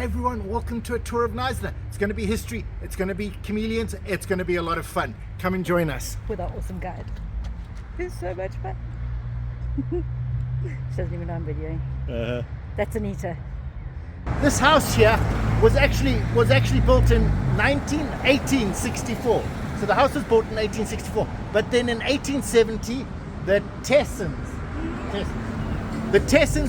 Hey everyone, welcome to a tour of Knysna. It's going to be history, it's going to be chameleons, it's going to be a lot of fun. Come and join us. With our awesome guide. It's so much fun. She doesn't even know I'm videoing. That's Anita. This house here was actually built in 1864. So the house was built in 1864. But then in 1870, the Tessans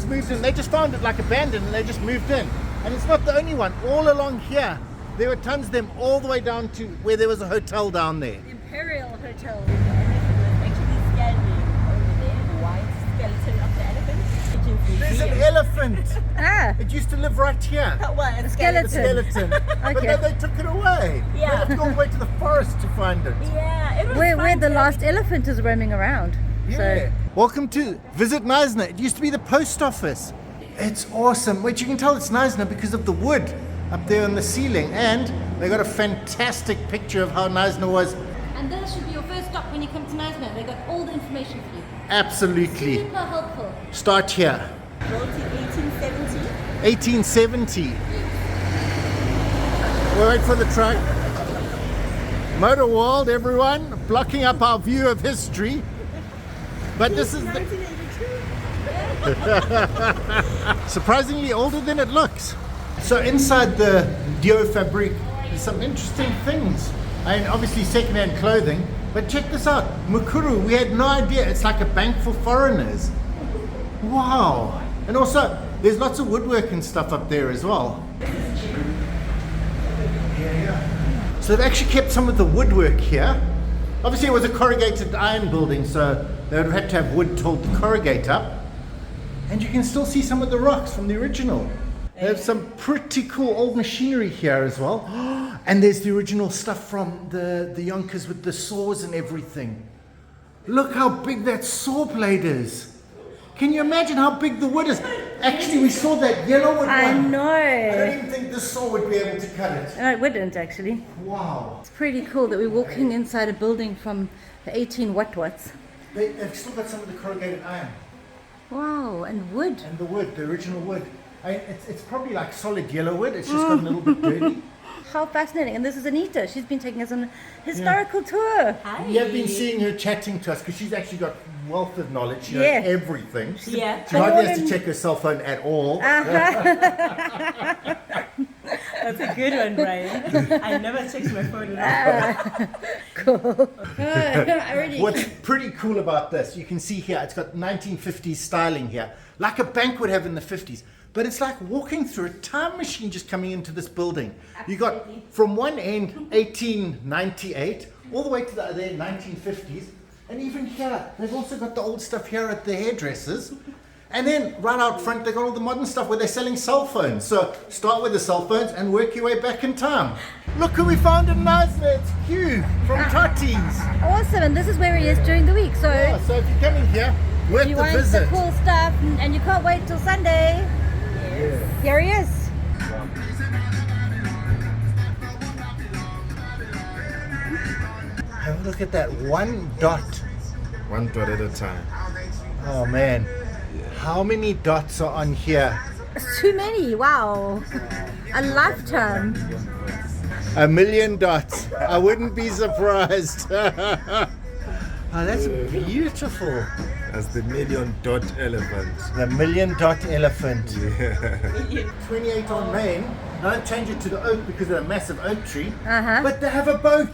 moved in. They just found it like abandoned and they just moved in. And it's not the only one. All along here, there were tons of them, all the way down to where there was a hotel down there. Imperial Hotel. Actually standing over there, the white skeleton of the elephant. There's an elephant. Ah, It used to live right here. Well, A skeleton. skeleton. But Okay. then they took it away. Yeah. They had to go all the way to the forest to find it. Yeah, it was where fun the to- last elephant is roaming around. Yeah. Welcome to Visit Knysna. It used to be the post office. It's awesome. Wait, you can tell it's Knysna because of the wood up there on the ceiling. And they got a fantastic picture of how Knysna was. And that should be your first stop when you come to Knysna. They got all the information for you. Absolutely. Super helpful. Start here. Built in 1870. 1870. We'll wait for the truck. Motor World, everyone, blocking up our view of history. But this is 1982. surprisingly older than it looks. So inside the Dio Fabrique, there's some interesting things. I mean, obviously second-hand clothing, but check this out. Mukuru, we had no idea. It's like a bank for foreigners. Wow. And also, there's lots of woodworking stuff up there as well. So they've actually kept some of the woodwork here. Obviously it was a corrugated iron building, so they would have had to have wood told to corrugate up. And you can still see some of the rocks from the original. They have some pretty cool old machinery here as well. And there's the original stuff from the Yonkers with the saws and everything. Look how big that saw blade is. Can you imagine how big the wood is? Actually, we saw that yellow wood I one. know. I don't even think this saw would be able to cut it. No, it wouldn't actually. Wow. It's pretty cool that we're walking inside a building from the 18 what-whats. They've still got some of the corrugated iron. Wow, and wood. And the wood, the original wood. It's probably like solid yellow wood. It's just got a little bit dirty. How fascinating. And this is Anita. She's been taking us on a historical tour. Hi. We have been seeing her chatting to us because she's actually got wealth of knowledge. She knows Yes. everything. Yeah. She hardly has to check her cell phone at all. That's a good one, Brian. I never checked my phone at all. What's pretty cool about this, you can see here, it's got 1950s styling here, like a bank would have in the 50s. But it's like walking through a time machine just coming into this building. You got from one end 1898 all the way to the other end 1950s. And even here, they've also got the old stuff here at the hairdressers. And then right out front, they've got all the modern stuff where they're selling cell phones. So start with the cell phones and work your way back in time. Look who we found in Knysna. It's Q from Totties. Awesome, and this is where he is during the week. So Yeah, so if you're coming here, worth you the want visit. the cool stuff and you can't wait till Sunday. Here he is. Have a look at that one dot. One dot at a time. Oh man, how many dots are on here? It's too many. Wow. A lifetime. 1 million dots. I wouldn't be surprised. Oh, that's beautiful. That's the million dot elephant. The 1 million dot elephant. Yeah. 28 on Main. I don't change it to the oak because of a massive oak tree. Uh-huh. But they have a boat.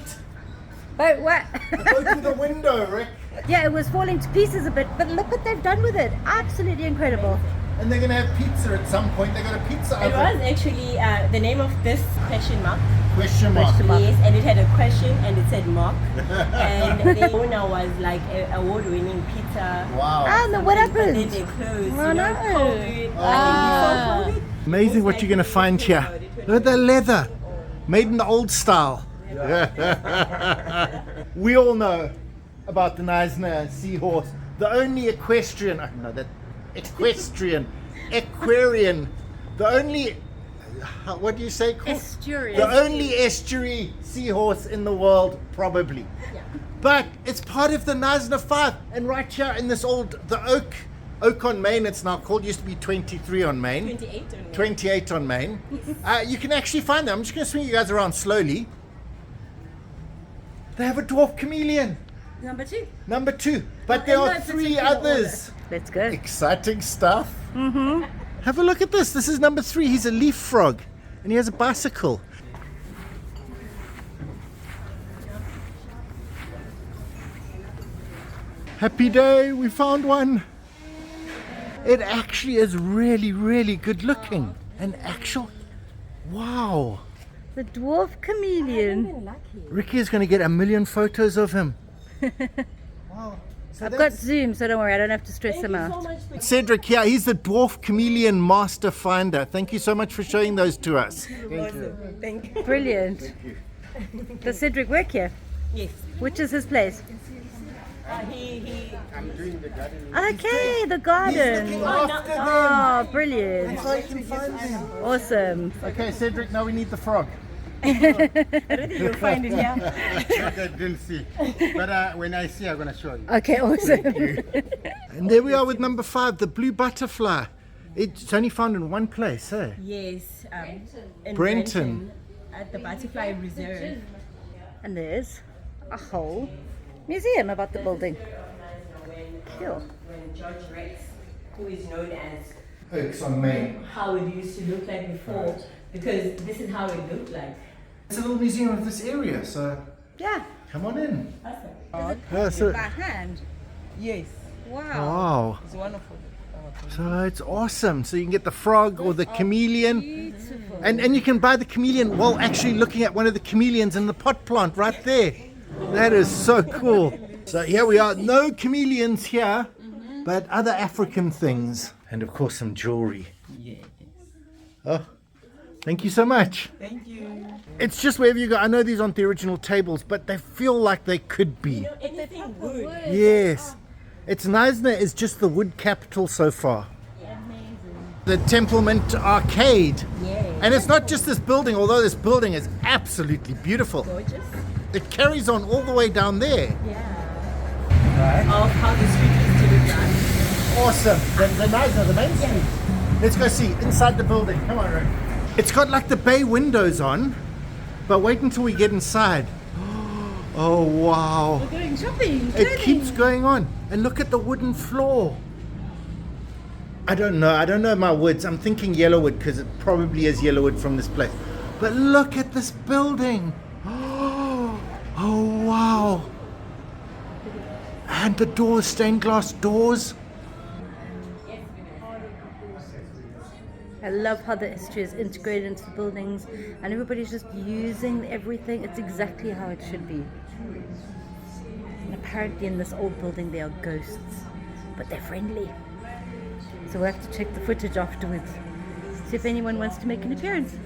But what? A boat with a window, Rick. Yeah, it was falling to pieces a bit, but look what they've done with it. Absolutely incredible. And they're going to have pizza at some point. They got a pizza It was oven. actually the name of this question mark. Question mark. Yes, and it had a question and it said mark. And the owner was like an award-winning pizza. Wow. And what But then happened? they closed. Oh, you know, no. COVID. Ah. I think before COVID. Amazing what you're going to find here. Look at the leather. Made in the old style. We all know about the Knysna seahorse. The only equestrian, the only, what do you say? Estuary. The only estuary seahorse in the world, probably. But it's part of the Knysna 5. And right here in this the oak Oak on Main, it's now called. Used to be 23 on Main. 28 on Main. 28 on Main. You can actually find them. I'm just going to swing you guys around slowly. They have a dwarf chameleon. Number 2. Number 2. But Oh, there in are no 3 particular others. Let's go. Exciting stuff. Have a look at this. This is number 3. He's a leaf frog. And he has a bicycle. Happy day. We found one. It actually is really, really good looking. An actual... Wow. The dwarf chameleon. Even lucky. Riki is going to get 1 million photos of him. Wow. So I've got Zoom, so don't worry, I don't have to stress Thank them you out. so much for Cedric, yeah, he's the dwarf chameleon master finder. Thank you so much for showing those to us. awesome. Thank you. Brilliant. Does Cedric work here? Yes. Which is his place? He Okay, the garden. After them. Oh, brilliant. So you can find them. Awesome. Okay, Cedric, now we need the frog. I don't think you'll find it here. I didn't see. But when I see, I'm going to show you. Okay, awesome. And there we are with number 5, the blue butterfly. It's only found in one place, eh? Yes. In Brenton. at the Butterfly Reserve. And there's a whole museum about the building. Cool. When George Rex, who is known as Oaks on Main. how it used to look like before, because this is how it looked like. It's a little museum of this area, so Yeah. come on in. Awesome. Yeah, so, By hand. Yes, Wow. wow. it's wonderful. So it's awesome. So you can get the frog or the chameleon. Beautiful. And you can buy the chameleon while actually looking at one of the chameleons in the pot plant right there. That is so cool. So here we are. No chameleons here, but other African things. And of course some jewelry. Yes. Oh, thank you so much. Thank you. It's just wherever you go. I know these aren't the original tables, but they feel like they could be. Anything good. Yes. It's Knysna is just the wood capital so far. The Templement Arcade. Yeah. And it's not just this building, although this building is absolutely beautiful. Gorgeous. It carries on all the way down there. Yeah. Of how the street used to look like. Awesome. The Knysna, the main street. Let's go see inside the building. Come on, Rick. It's got like the bay windows on, but wait until we get inside. Oh, wow. We're going shopping. It keeps going on. And look at the wooden floor. I don't know my woods. I'm thinking yellowwood because it probably is yellowwood from this place. But look at this building. Oh, wow. And the doors, stained glass doors. I love how the history is integrated into the buildings and everybody's just using everything. It's exactly how it should be. And apparently in this old building there are ghosts, but they're friendly. So we'll have to check the footage afterwards. See if anyone wants to make an appearance.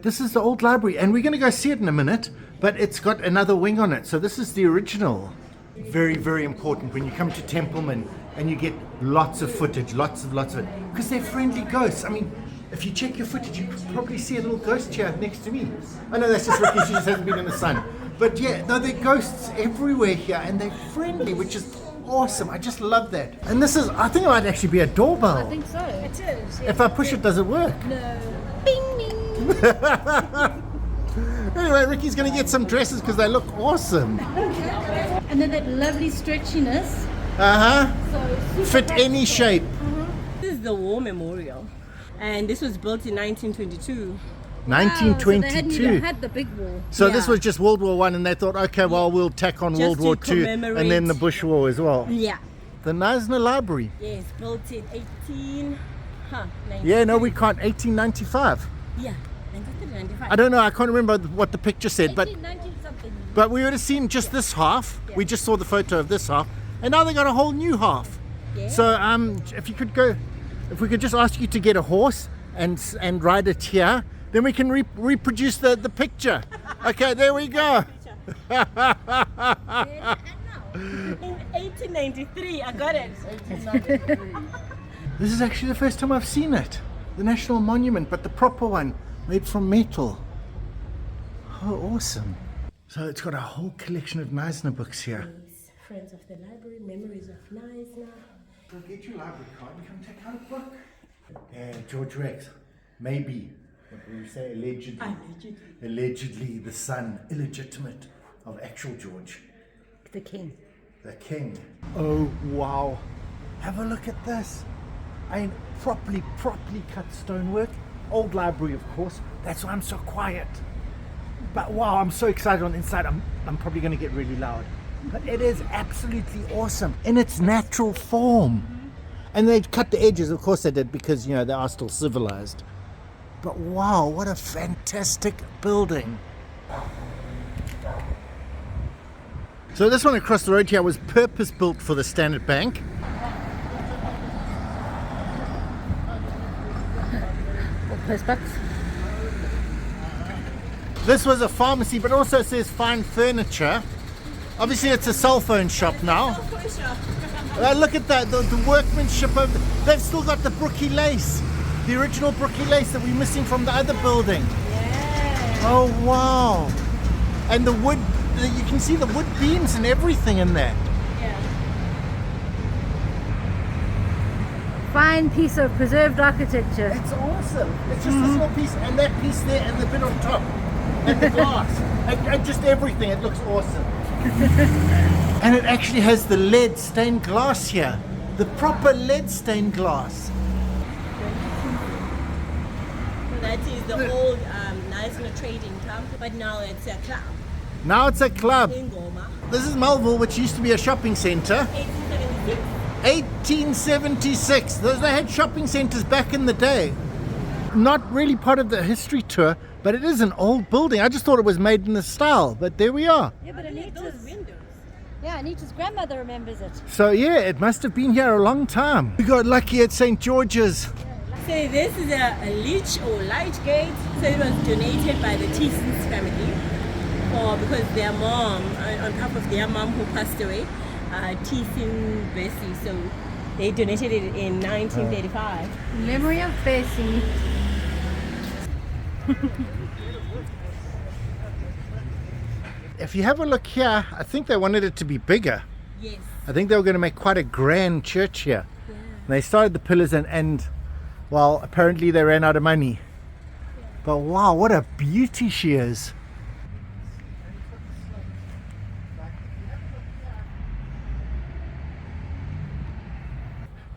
This is the old library, and we're going to go see it in a minute, but it's got another wing on it. So this is the original. Very, very important when you come to Templeman and you get lots of footage, lots of it, because they're friendly ghosts. I mean, if you check your footage, you could probably see a little ghost here next to me. I know that's just Riki, she just hasn't been in the sun. But yeah, no, there are ghosts everywhere here, and they're friendly, which is awesome. I just love that. And this is, I think it might actually be a doorbell. I think so. It is. If I push it, does it work? No. Bing, bing. Anyway, Ricky's going to get some dresses because they look awesome. And then that lovely stretchiness. Uh-huh. So Fit any shape. This is the War Memorial. And this was built in 1922. Wow, so they hadn't 1922. even had the big wall. So this Yeah. was just World War One, and they thought, okay, well, we'll tack on Just World War to Two, and then commemorate. the Bush War as well. Yeah. The Knysna Library. Yes, built in 19... Yeah, no, we can't. 1895. Yeah, 1995. I don't know. I can't remember what the picture said, but 1890 something. but we would have seen just this half. We just saw the photo of this half, and now they got a whole new half. Yeah. So if you could go, if we could just ask you to get a horse and ride it here, then we can reproduce the picture. Okay, there we go. In 1893, I got it. This is actually the first time I've seen it. The National Monument, but the proper one, made from metal. Oh, awesome. So it's got a whole collection of Knysna books here. Friends of the Library, Memories of Knysna. So get your library card and come take out a book. And George Rex, maybe, what do you say, allegedly the son, illegitimate, of actual George. The king. The king. Oh, wow. Have a look at this. I mean, properly cut stonework. Old library, of course. That's why I'm so quiet. But wow, I'm so excited on the inside. I'm probably going to get really loud. But it is absolutely awesome in its natural form. And they cut the edges, of course they did, because, you know, they are still civilized. But wow, what a fantastic building. So this one across the road here was purpose built for the Standard Bank. Postbox. This was a pharmacy, but also says fine furniture. Obviously it's a cell phone shop now. Look at that, the workmanship of they've still got the brookie lace. The original brookie lace that we're missing from the other building. Yeah. Oh wow. And the wood, you can see the wood beams and everything in there. Yeah. Fine piece of preserved architecture. It's awesome. It's just this little piece and that piece there and the bit on top. And the glass. and just everything. It looks awesome. And it actually has the lead stained glass here. The proper lead stained glass. So that is the old Knysna trading camp, but now it's a club Now it's a club. in Goma. This is Melville, which used to be a shopping centre. 1876. 1876. They had shopping centres back in the day. Not really part of the history tour, but it is an old building. I just thought it was made in this style, but there we are. Yeah, but Those Anita's, windows. yeah, Anita's grandmother remembers it. So yeah, it must have been here a long time. We got lucky at St. George's. So this is a leech or light gate. So it was donated by the Thiessen's family, because their mom, on behalf of their mom who passed away, Thiessen Bessie. So they donated it in 1935. Memory of Bessie. If you have a look here, I think they wanted it to be bigger. Yes. I think they were going to make quite a grand church here. Yeah. And they started the pillars and well, apparently they ran out of money. But wow, what a beauty she is.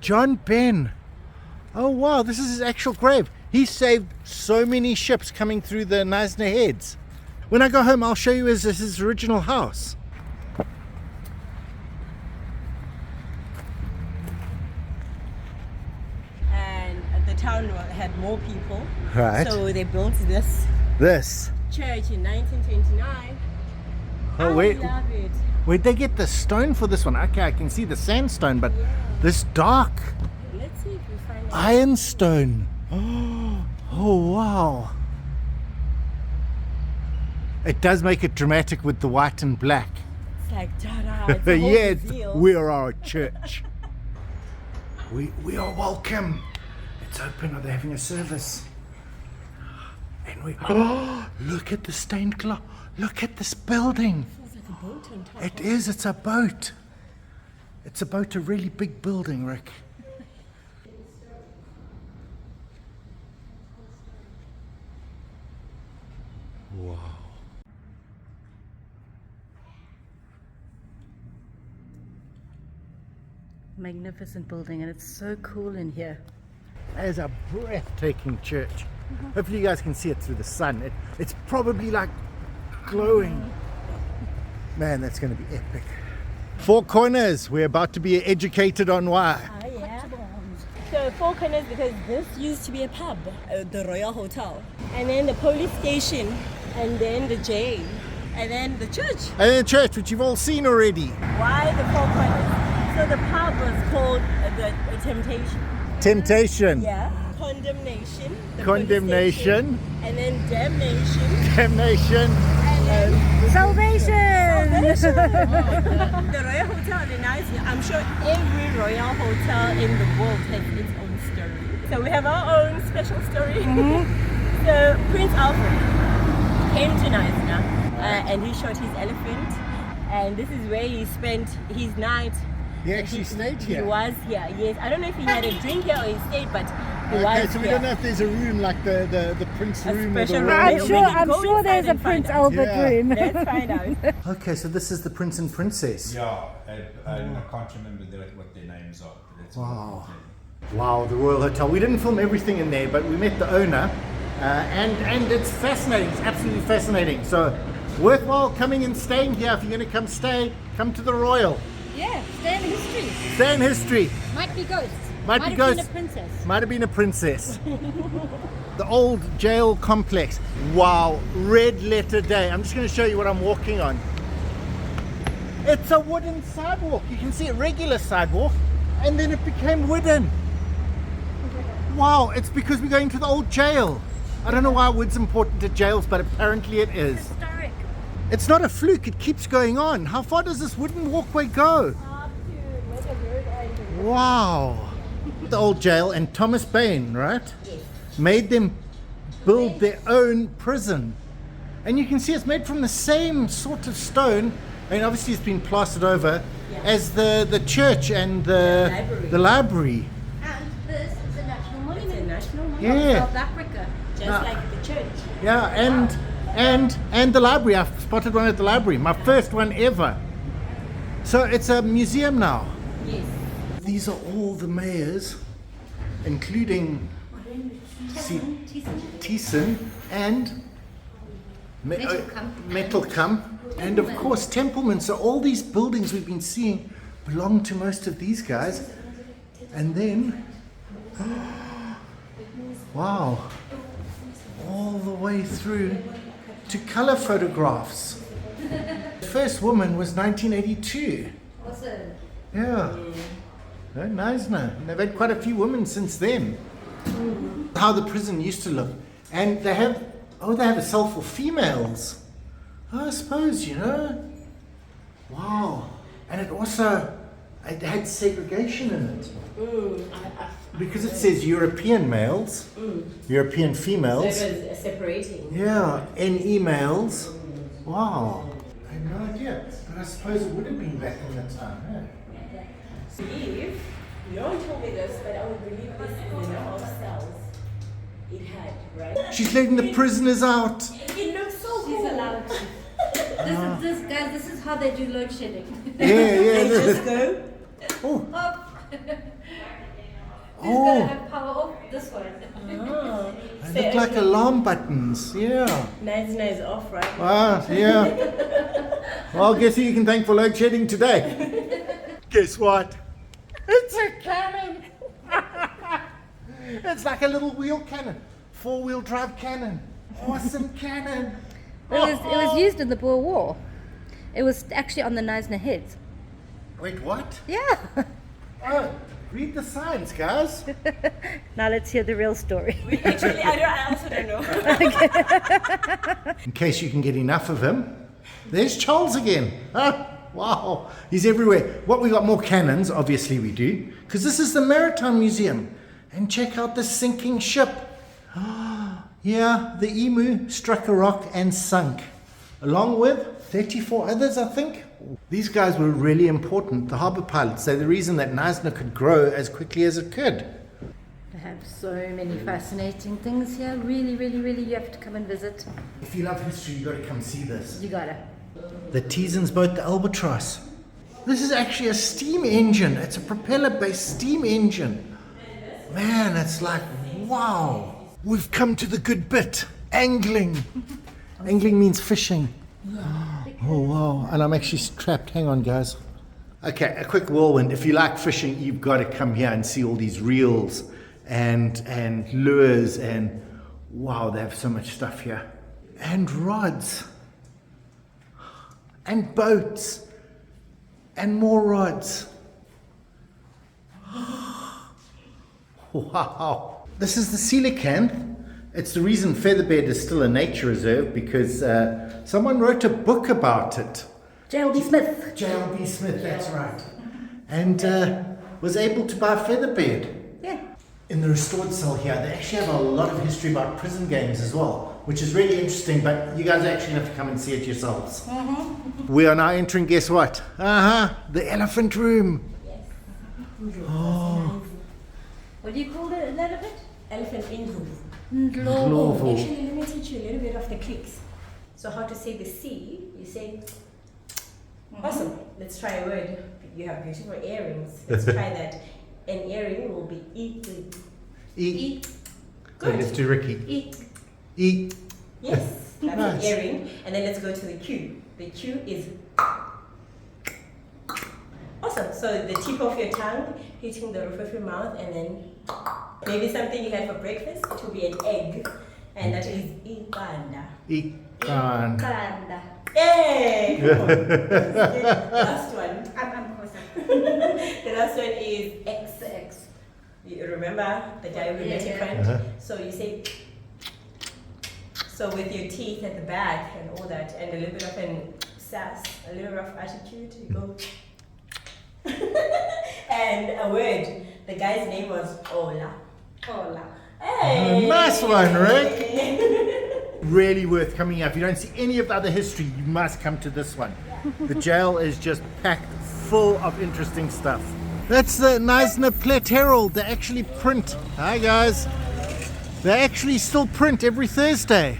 John Ben. Oh wow, this is his actual grave. He saved so many ships coming through the Knysna Heads. When I go home, I'll show you his original house. And the town had more people. Right. So they built this This. church in 1929. Oh, I wait. love it. Where'd they get the stone for this one? Okay, I can see the sandstone, but Yeah. this dark Let's see if we find it. ironstone. Oh wow. It does make it dramatic with the white and black. It's like, ta-da, it's a whole Yeah, museum. we are our church. we are welcome. It's open. Are they having a service? And we look at the stained glass. Look at this building. It's like a boat on top. It is. It's a boat. It's a boat. A really big building, Rick. Wow. Magnificent building, and it's so cool in here. That is a breathtaking church. Hopefully you guys can see it through the sun. It's probably like glowing. Man, that's going to be epic. Four Corners. We're about to be educated on why. Ah, yeah. So Four Corners, because this used to be a pub, the Royal Hotel, and then the police station, and then the jail, and then the church. And then the church, which you've all seen already. Why the Four Corners? So the pub was called the Temptation. Temptation. Yeah. Condemnation. The Condemnation. police station, and then damnation. Damnation. And then Salvation! the Royal Hotel in Knysna. I'm sure every Royal Hotel in the world has its own story. So we have our own special story. So Prince Alfred came to Knysna and he shot his elephant. And this is where he spent his night He actually stayed He here. was here, yes. I don't know if he had a drink here or he stayed, but he Okay, was so we here. don't know if there's a room like the Prince A room or the special room. royal We I'm can go sure inside there's a and find Prince out. Albert Yeah. room. Let's find out. Okay, so this is the Prince and Princess. Yeah, I can't remember what their names are. But that's Wow. Wow, the Royal Hotel. We didn't film everything in there, but we met the owner, and it's fascinating. It's absolutely fascinating. So, worthwhile coming and staying here. If you're going to come stay, come to the Royal. Yeah, stay in history. Stay in history. Might be ghosts. Might be have ghosts. been a princess. Might have been a princess. The old jail complex. Wow, red letter day. I'm just going to show you what I'm walking on. It's a wooden sidewalk. You can see a regular sidewalk, and then it became wooden. Wow, it's because we're going to the old jail. I don't know why wood's important to jails, but apparently it is. Historic. It's not a fluke, it keeps going on. How far does this wooden walkway go? Wow. The old jail, and Thomas Bain, right? Made them build their own prison. And you can see it's made from the same sort of stone. I mean, obviously it's been plastered over as the church and the library. And this is a national It's a monument national monument, Yeah. of South Africa. just like the church. Yeah, and the library. I've spotted one at the library. My first one ever. So it's a museum now. Yes. These are all the mayors, including Thyssen and Metalcum, and of course Templeman. So all these buildings we've been seeing belong to most of these guys. And then, wow, all the way through to color photographs. The first woman was 1982. Awesome. Yeah. No, Knysna. And they've had quite a few women since then. How the prison used to look. And they have a cell for females. I suppose, you know. Wow. And it had segregation in it. Because it says European males, European females. So it was separating. Yeah, NE males. Wow. I had no idea. But I suppose it would have been back in that time, eh? Believe, no one told me this, but I would believe this is the number of cells it had, right? She's letting the prisoners out. It looks so She's cool. allowed to. This is how they do load shedding. Yeah. Just go. Oh, Off. Who's Oh. gonna have power off? This one. Oh. they look like alarm buttons. Yeah. Knysna is off, right? Ah, yeah. Well, guess who you can thank for load shedding today? Guess what? It's a cannon. It's like a little wheel cannon, 4-wheel drive cannon. Awesome cannon. It was used in the Boer War. It was actually on the Knysna heads. Wait, what? Yeah. Oh, read the signs, guys. Now let's hear the real story. Actually, I also don't know. In case you can get enough of him, there's Charles again. Oh, wow, he's everywhere. What, we got more cannons? Obviously we do, because this is the Maritime Museum. And check out the sinking ship. Yeah, the Emu struck a rock and sunk, along with 34 others, I think. These guys were really important. The harbour pilots, they're the reason that Knysna could grow as quickly as it could. They have so many fascinating things here. Really, really, really, you have to come and visit. If you love history, you got to come see this. You gotta. The Thysen's boat, the Albatross. This is actually a steam engine. It's a propeller-based steam engine. Man, it's like, wow. We've come to the good bit. Angling. Angling means fishing. Oh, wow. And I'm actually trapped. Hang on, guys. Okay, a quick whirlwind. If you like fishing, you've got to come here and see all these reels and lures. And wow, they have so much stuff here. And rods. And boats. And more rods. Wow. This is the coelacanth. It's the reason Featherbed is still a nature reserve, because someone wrote a book about it. J.L.B. Smith. J.L.B. Smith, that's right. And was able to buy Featherbed. Yeah. In the restored cell here, they actually have a lot of history about prison games as well, which is really interesting, but you guys actually have to come and see it yourselves. We are now entering, guess what? The elephant room. Yes. Oh. What do you call it? An elephant? Elephant indlovu. Ndlovu. Actually, let me teach you a little bit of the clicks. So how to say the C, you say, awesome, let's try a word. You have beautiful earrings. Let's try that. An earring will be E. E. Good. So let's do Riki. E. E. Yes, that's Nice. an earring. And then let's go to the Q. The Q is awesome. So the tip of your tongue hitting the roof of your mouth, and then maybe something you had for breakfast. It will be an egg, and that is ikanda. Ikan. Kalanda. Hey! Come on. Last one. I'm closer. The last one is X. You remember the guy who met in front? So you say. So with your teeth at the back and all that, and a little bit of an sass, a little rough attitude, you go. And a word. The guy's name was Ola. Hey! Nice one, Rick. Really worth coming out. If you don't see any of the other history, you must come to this one. The jail is just packed full of interesting stuff. That's the Knysna Plate Herald. They actually print. Hi guys. They actually still print every Thursday.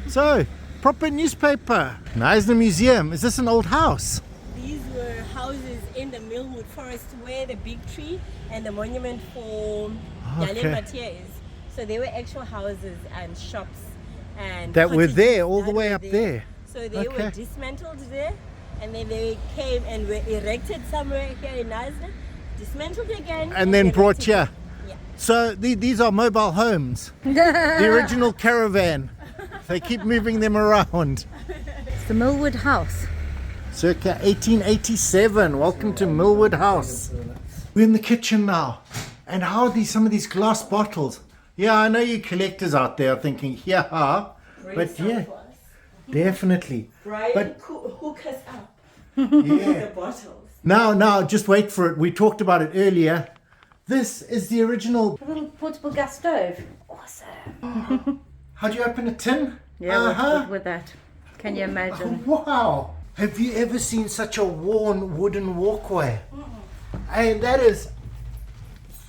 So, proper newspaper. Knysna Museum. Is this an old house? These were houses in the Millwood Forest where the big tree and the monument for Okay. Matia is. So they were actual houses and shops and That were cottages there, all the that way were up there. So they Okay. were dismantled there, and then they came and were erected somewhere here in Knysna, dismantled again, And then brought erected. here. Yeah. So these are mobile homes. The original caravan. They keep moving them around. It's the Millwood House. Circa 1887. Welcome to Millwood House. We're in the kitchen now. And how are some of these glass bottles? Yeah, I know you collectors out there are thinking, yeah, Bring but some yeah, for us. definitely. Brian, But- hook us up Yeah. the bottles. Now, just wait for it. We talked about it earlier. This is the original. A little portable gas stove. Awesome. How do you open a tin? Yeah, what with that? Can you imagine? Wow! Have you ever seen such a worn wooden walkway? And that is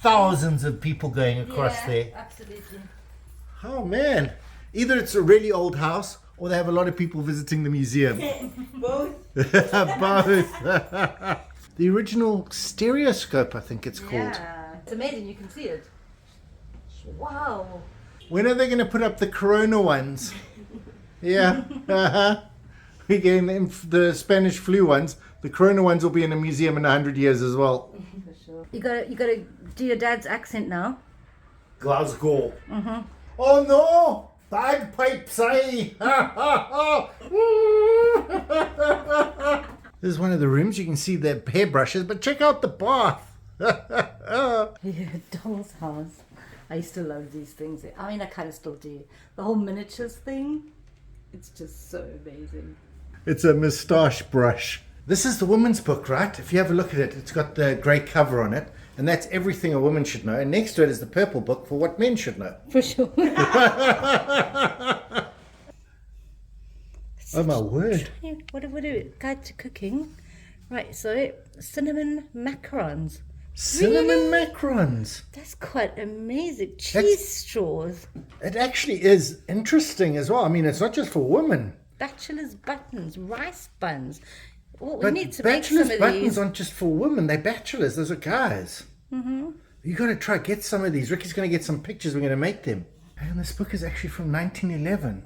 thousands of people going across there. Absolutely. Oh man! Either it's a really old house or they have a lot of people visiting the museum. Both. Both. The original stereoscope, I think it's called. Yeah, it's amazing. You can see it. Wow. When are they going to put up the Corona ones? Yeah. We're getting the Spanish flu ones. The Corona ones will be in a museum in 100 years as well. For sure. You gotta do your dad's accent now. Glasgow. Oh no! Bagpipes, eh? This is one of the rooms. You can see the hairbrushes, but check out the bath. Yeah, doll's house. I used to love these things. I mean, I kind of still do. The whole miniatures thing, it's just so amazing. It's a moustache brush. This is the woman's book, right? If you have a look at it, it's got the grey cover on it. And that's everything a woman should know. And next to it is the purple book for what men should know. For sure. Oh my word. What do we do? Guide to cooking. Right, so cinnamon macarons. Cinnamon macarons. That's quite amazing. Cheese straws. It actually is interesting as well. I mean, it's not just for women. Bachelor's buttons. Rice buns. Well, we But need to make some bachelor's of buttons these. aren't just for women. They're bachelors. Those are guys. Mm-hmm. You got to try get some of these. Ricky's going to get some pictures. We're going to make them. And this book is actually from 1911.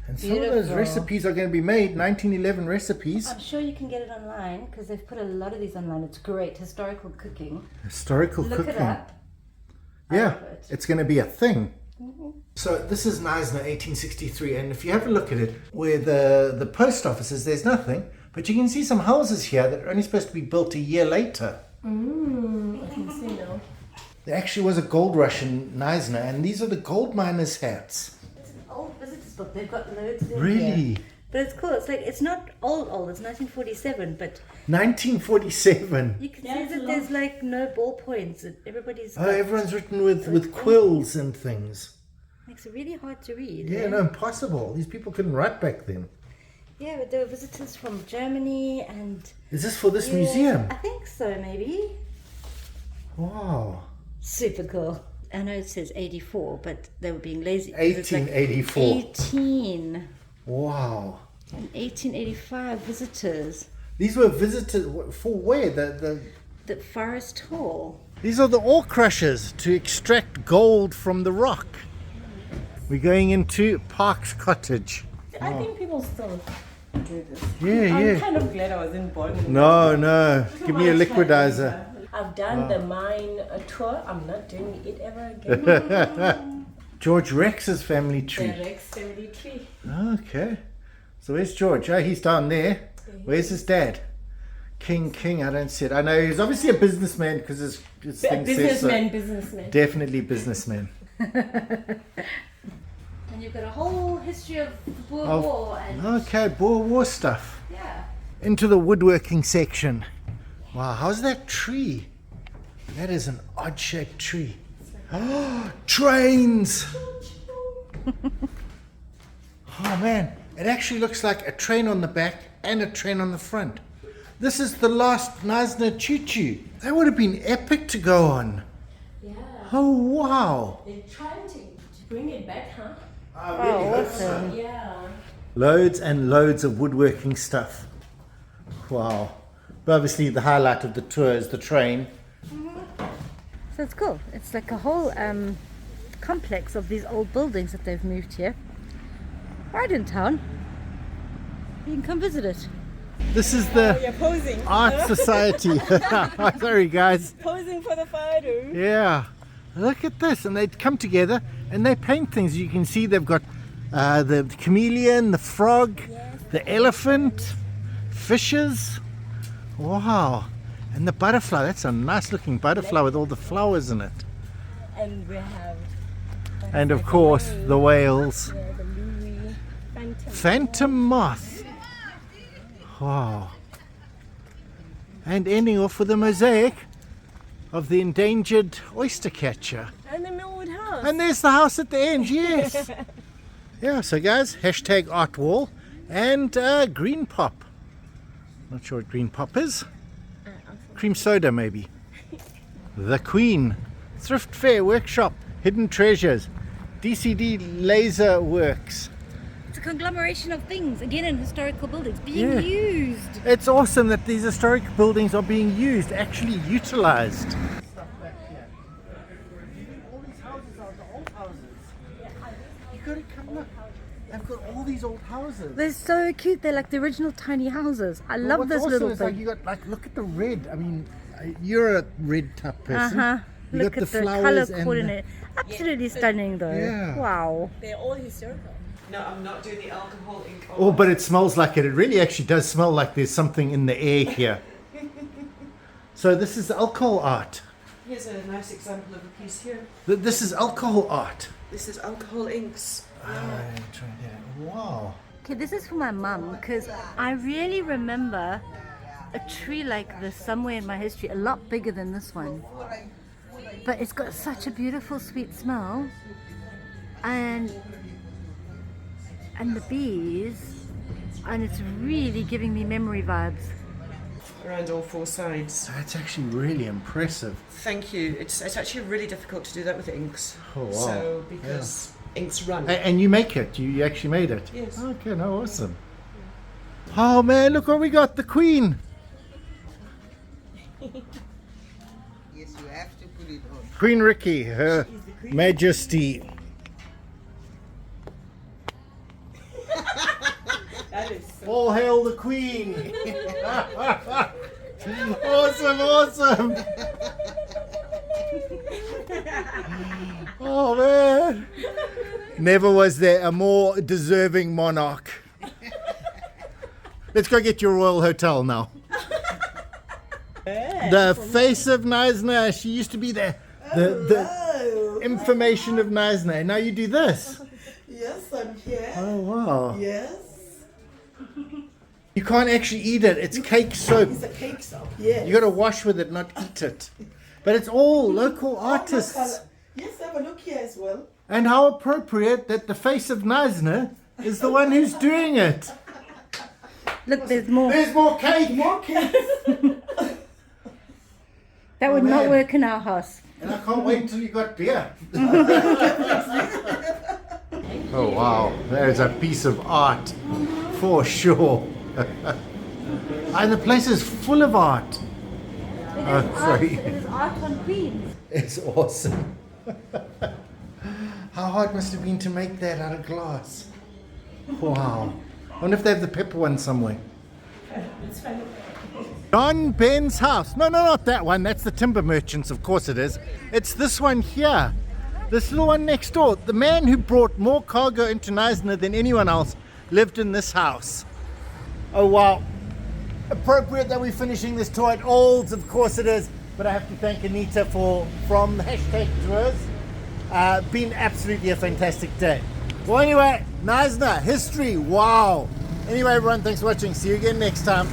And some of those Beautiful. recipes are going to be made. 1911 recipes. I'm sure you can get it online because they've put a lot of these online. It's great. Historical cooking. Historical Look cooking. it up. Yeah, love it. it's going to be a thing. So this is Knysna 1863, and if you have a look at it, where the post office is, there's nothing, but you can see some houses here that are only supposed to be built a year later. I can see now. There actually was a gold rush in Knysna, and these are the gold miners' hats. It's an old visitors book. They've got loads in Really? here. But it's cool. It's like, it's not old. It's 1947, but 1947. you can That's see that long. there's like no ballpoints. Everybody's Oh, got- everyone's written with quills and things. Makes it really hard to read. Yeah, eh? no, impossible. These people couldn't write back then. Yeah, but there were visitors from Germany and... Is this for this Yeah, museum? I think so, maybe. Wow. Super cool. I know it says 84, but they were being lazy. 'cause it's like 1884. 18. Wow. And 1885 visitors. These were visitors for where? The Forest Hall. These are the ore crushers to extract gold from the rock. We're going into Park's cottage. I think people still do this. Yeah, I'm yeah. kind of glad I wasn't born in No, no. Give me a liquidizer. I've done the mine tour. I'm not doing it ever again. George Rex's family The tree. Rex family tree. Okay. So where's George? Oh, he's down there. Where's his dad? King, I don't see it. I know he's obviously a businessman because his thing says so. Businessman. Definitely businessman. And you've got a whole history of Boer Of- War and... Okay, Boer War stuff. Yeah. Into the woodworking section. Wow, how's that tree? That is an odd shaped tree. Oh, trains! Oh man, it actually looks like a train on the back and a train on the front. This is the last Knysna choo-choo. That would have been epic to go on. Yeah. Oh wow. They're trying to bring it back, huh? Oh, awesome. Yeah. Loads and loads of woodworking stuff. Wow. But obviously the highlight of the tour is the train. So it's cool. It's like a whole complex of these old buildings that they've moved here. Right in town. You can come visit it. This is the You're posing. Art Society. Sorry guys. Posing for the photo. Yeah. Look at this. And they come together and they paint things. You can see they've got the chameleon, the frog, the elephant, fishes. Wow. And the butterfly. That's a nice looking butterfly with all the flowers in it. And we have. And of course the whales. Yeah, the Louis Phantom moth. Wow. And ending off with a mosaic of the endangered oyster catcher. And the Millwood House. And there's the house at the end, yes. Yeah, so guys, hashtag art wall and green pop. Not sure what green pop is. Cream soda maybe. The Queen. Thrift Fair Workshop. Hidden Treasures. DCD Laser Works. It's a conglomeration of things, again in historical buildings, being used. It's awesome that these historic buildings are being used, actually utilized. All these houses are the old houses. You gotta come look. They've got all these old houses. They're so cute. They're like the original tiny houses. I love this little is thing. like you got look at the red. I mean, you're a red type person. You Look got at the flowers color and the- coordinate. Absolutely stunning though. Yeah. Wow. They're all historical. No, I'm not doing the alcohol ink. Oh, but it smells like it. It really actually does smell like there's something in the air here. So this is alcohol art. Here's a nice example of a piece here. This is alcohol art. This is alcohol inks. Wow. Okay, this is for my mum because I really remember a tree like this somewhere in my history, a lot bigger than this one. But it's got such a beautiful sweet smell. And the bees, and it's really giving me memory vibes. Around all four sides. That's actually really impressive. Thank you. It's actually really difficult to do that with inks. Oh, wow. So, because inks run. And you make it. You actually made it. Yes. Okay, no, awesome. Oh man, look what we got, the Queen. Yes, you have to put it on. Queen Riki, Her Majesty. That is so All hail the Queen. Awesome. Oh man. Never was there a more deserving monarch. Let's go get your royal hotel now. The face of Knysna. She used to be the information of Knysna. And now you do this. Yes, I'm here. Oh wow. Yes. You can't actually eat it. It's cake soap. It's a cake soap. Yes. You got to wash with it, not eat it. But it's all local artists. Yes, have a look here as well. And how appropriate that the face of Knysna is the one who's doing it. Look, there's more. There's more cake. More kids. That would not man. work in our house. And I can't wait until you got beer. Oh wow, that is a piece of art for sure. And the place is full of art. Sorry. It is art on Queens. It's awesome. How hard must it have been to make that out of glass? Wow. I wonder if they have the pepper one somewhere. John Ben's house. No, not that one. That's the timber merchants, of course it is. It's this one here. This little one next door. The man who brought more cargo into Knysna than anyone else lived in this house. Oh wow. Appropriate that we're finishing this tour at Olds, of course it is. But I have to thank Anita from the hashtag tours. Been absolutely a fantastic day. Well anyway, Knysna, history, wow. Anyway everyone, thanks for watching. See you again next time.